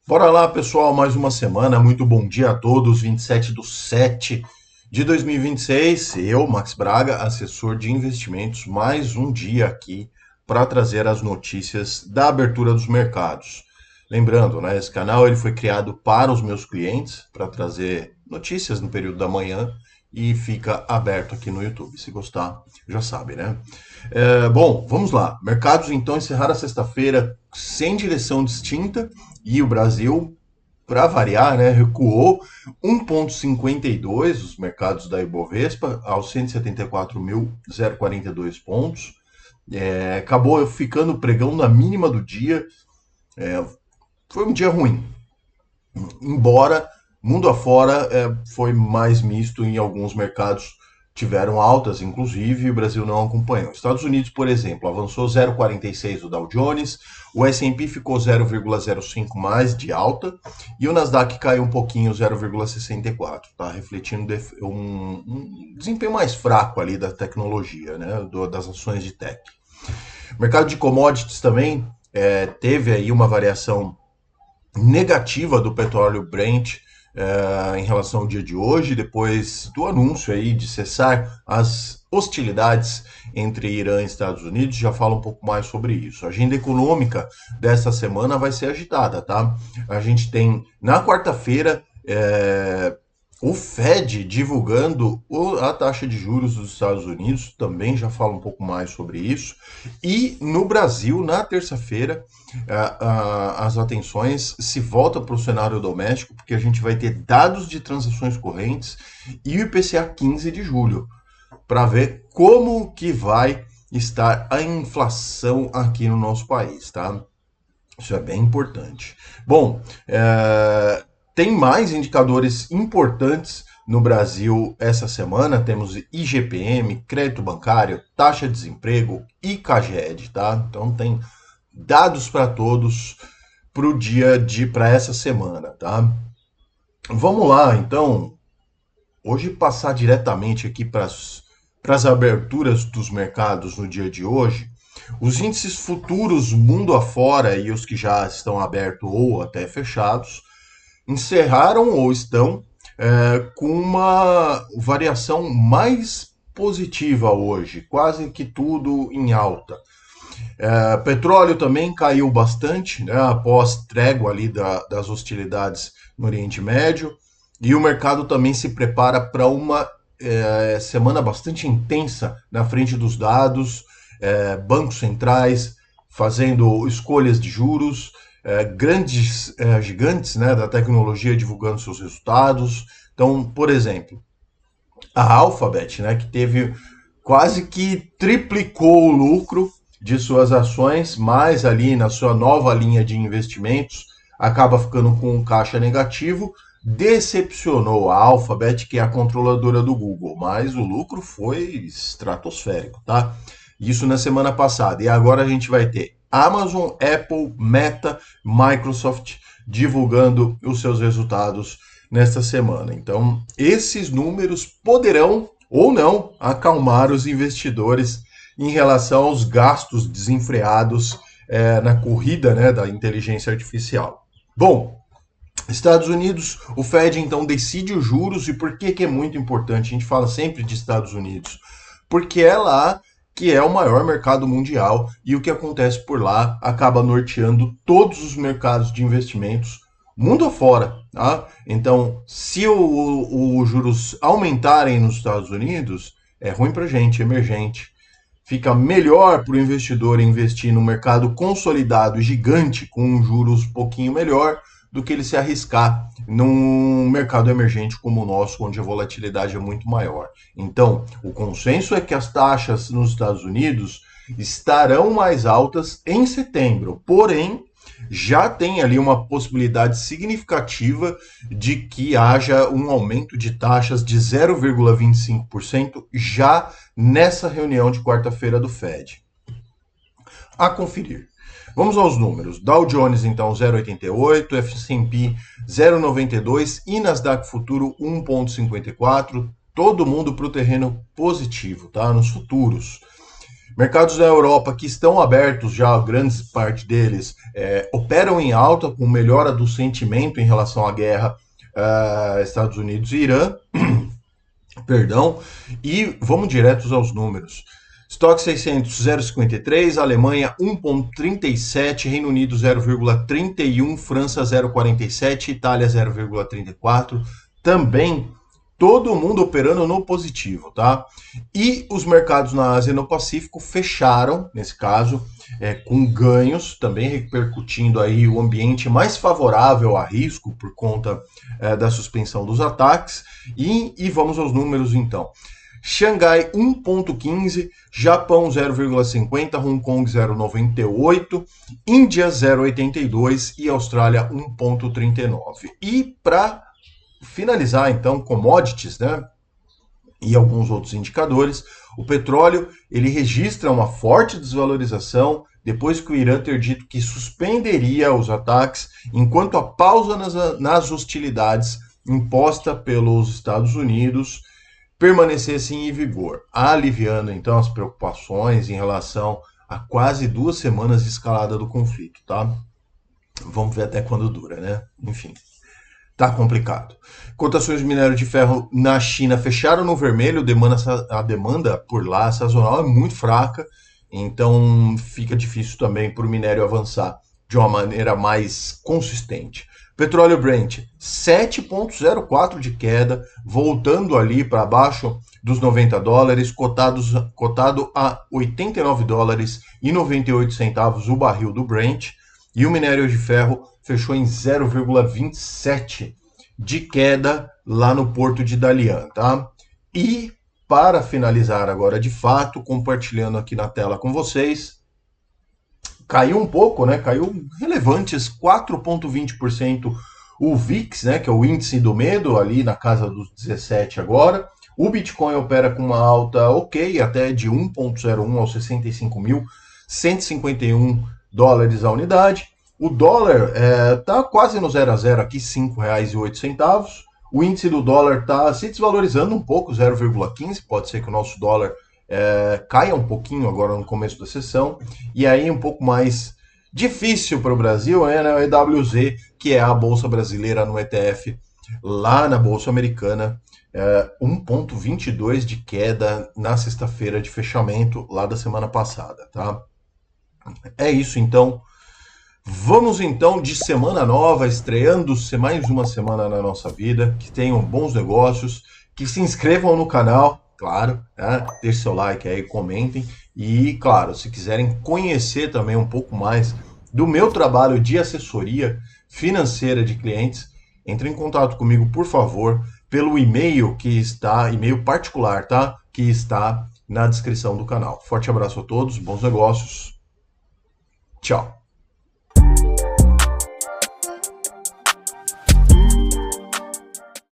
Bora lá, pessoal, mais uma semana. Muito bom dia a todos. 27/7 de 2026. Eu, Max Braga, assessor de investimentos, mais um dia aqui para trazer as notícias da abertura dos mercados. Lembrando, né, esse canal ele foi criado para os meus clientes, para trazer notícias no período da manhã e fica aberto aqui no YouTube. Se gostar, já sabe, né? Bom, vamos lá. Mercados então encerraram a sexta-feira sem direção distinta e o Brasil, para variar, né, recuou 1,52 os mercados da Ibovespa aos 174.042 pontos. Acabou ficando o pregão na mínima do dia. Foi um dia ruim, embora mundo afora foi mais misto em alguns mercados tiveram altas, inclusive, e o Brasil não acompanhou. Estados Unidos, por exemplo, avançou 0,46 o Dow Jones, o S&P ficou 0,05 mais de alta e o Nasdaq caiu um pouquinho, 0,64, tá? Refletindo um desempenho mais fraco ali da tecnologia, né? Das ações de tech. O mercado de commodities também teve aí uma variação negativa do petróleo Brent em relação ao dia de hoje, depois do anúncio aí de cessar as hostilidades entre Irã e Estados Unidos. Já falo um pouco mais sobre isso. A agenda econômica dessa semana vai ser agitada, tá? A gente tem na quarta-feira o Fed divulgando a taxa de juros dos Estados Unidos, também já falo um pouco mais sobre isso. E no Brasil, na terça-feira, as atenções se voltam para o cenário doméstico, porque a gente vai ter dados de transações correntes e o IPCA 15 de julho, para ver como que vai estar a inflação aqui no nosso país, tá? Isso é bem importante. Bom, tem mais indicadores importantes no Brasil essa semana. Temos IGPM, crédito bancário, taxa de desemprego e CAGED, tá? Então tem dados para todos para essa semana, tá? Vamos lá, então. Hoje passar diretamente aqui para as aberturas dos mercados no dia de hoje. Os índices futuros mundo afora e os que já estão abertos ou até fechados encerraram ou estão com uma variação mais positiva hoje, quase que tudo em alta. Petróleo também caiu bastante, né, após trégua ali das hostilidades no Oriente Médio, e o mercado também se prepara para uma semana bastante intensa na frente dos dados, bancos centrais fazendo escolhas de juros, grandes gigantes, né, da tecnologia divulgando seus resultados. Então, por exemplo, a Alphabet, né, que teve quase que triplicou o lucro de suas ações, mas ali na sua nova linha de investimentos acaba ficando com um caixa negativo, decepcionou a Alphabet, que é a controladora do Google, mas o lucro foi estratosférico, tá? Isso na semana passada. E agora a gente vai ter Amazon, Apple, Meta, Microsoft divulgando os seus resultados nesta semana. Então, esses números poderão ou não acalmar os investidores em relação aos gastos desenfreados na corrida, né, da inteligência artificial. Bom, Estados Unidos, o Fed então decide os juros. E por que é muito importante? A gente fala sempre de Estados Unidos, porque é lá que é o maior mercado mundial e o que acontece por lá acaba norteando todos os mercados de investimentos mundo afora, tá? Então, se os juros aumentarem nos Estados Unidos, é ruim para gente, emergente. Fica melhor para o investidor investir no mercado consolidado e gigante com juros um pouquinho melhor do que ele se arriscar num mercado emergente como o nosso, onde a volatilidade é muito maior. Então, o consenso é que as taxas nos Estados Unidos estarão mais altas em setembro, porém, já tem ali uma possibilidade significativa de que haja um aumento de taxas de 0,25% já nessa reunião de quarta-feira do Fed. A conferir. Vamos aos números. Dow Jones, então, 0,88, S&P 0,92 e Nasdaq Futuro 1,54. Todo mundo para o terreno positivo, tá? Nos futuros. Mercados da Europa que estão abertos já, grande parte deles, operam em alta com melhora do sentimento em relação à guerra Estados Unidos e Irã, perdão, e vamos diretos aos números. Estoque 600, 0,53, Alemanha 1,37, Reino Unido 0,31, França 0,47, Itália 0,34, também todo mundo operando no positivo, tá? E os mercados na Ásia e no Pacífico fecharam, nesse caso, com ganhos, também repercutindo aí o ambiente mais favorável a risco por conta da suspensão dos ataques. E vamos aos números então. Xangai 1,15, Japão 0,50, Hong Kong 0,98, Índia 0,82 e Austrália 1,39. E para finalizar então commodities, né, e alguns outros indicadores, o petróleo ele registra uma forte desvalorização depois que o Irã ter dito que suspenderia os ataques enquanto a pausa nas hostilidades imposta pelos Estados Unidos permanecessem em vigor, aliviando então as preocupações em relação a quase 2 semanas de escalada do conflito, tá? Vamos ver até quando dura, né? Enfim, tá complicado. Cotações de minério de ferro na China fecharam no vermelho, a demanda por lá sazonal é muito fraca, então fica difícil também para o minério avançar de uma maneira mais consistente. Petróleo Brent, 7,04 de queda, voltando ali para baixo dos $90, cotado a $89 e 98 centavos o barril do Brent, e o minério de ferro fechou em 0,27 de queda lá no porto de Dalian, tá? E para finalizar agora de fato, compartilhando aqui na tela com vocês, caiu um pouco, né? Caiu relevantes 4,20% o VIX, né? Que é o índice do medo, ali na casa dos 17 agora. O Bitcoin opera com uma alta ok, até de 1,01 aos 65.151 dólares a unidade. O dólar está quase no 0 a 0 aqui, R$ 5,08. O índice do dólar está se desvalorizando um pouco, 0,15. Pode ser que o nosso dólar caia um pouquinho agora no começo da sessão. E aí um pouco mais difícil para o Brasil, né? O EWZ, que é a Bolsa Brasileira no ETF, lá na Bolsa Americana, 1,22 de queda na sexta-feira de fechamento lá da semana passada, tá? É isso então. Vamos então de semana nova, estreando mais uma semana na nossa vida, que tenham bons negócios, que se inscrevam no canal, claro, né? Deixe seu like aí, comentem, e claro, se quiserem conhecer também um pouco mais do meu trabalho de assessoria financeira de clientes, entre em contato comigo, por favor, pelo e-mail que está, e-mail particular, tá? Que está na descrição do canal. Forte abraço a todos, bons negócios, tchau!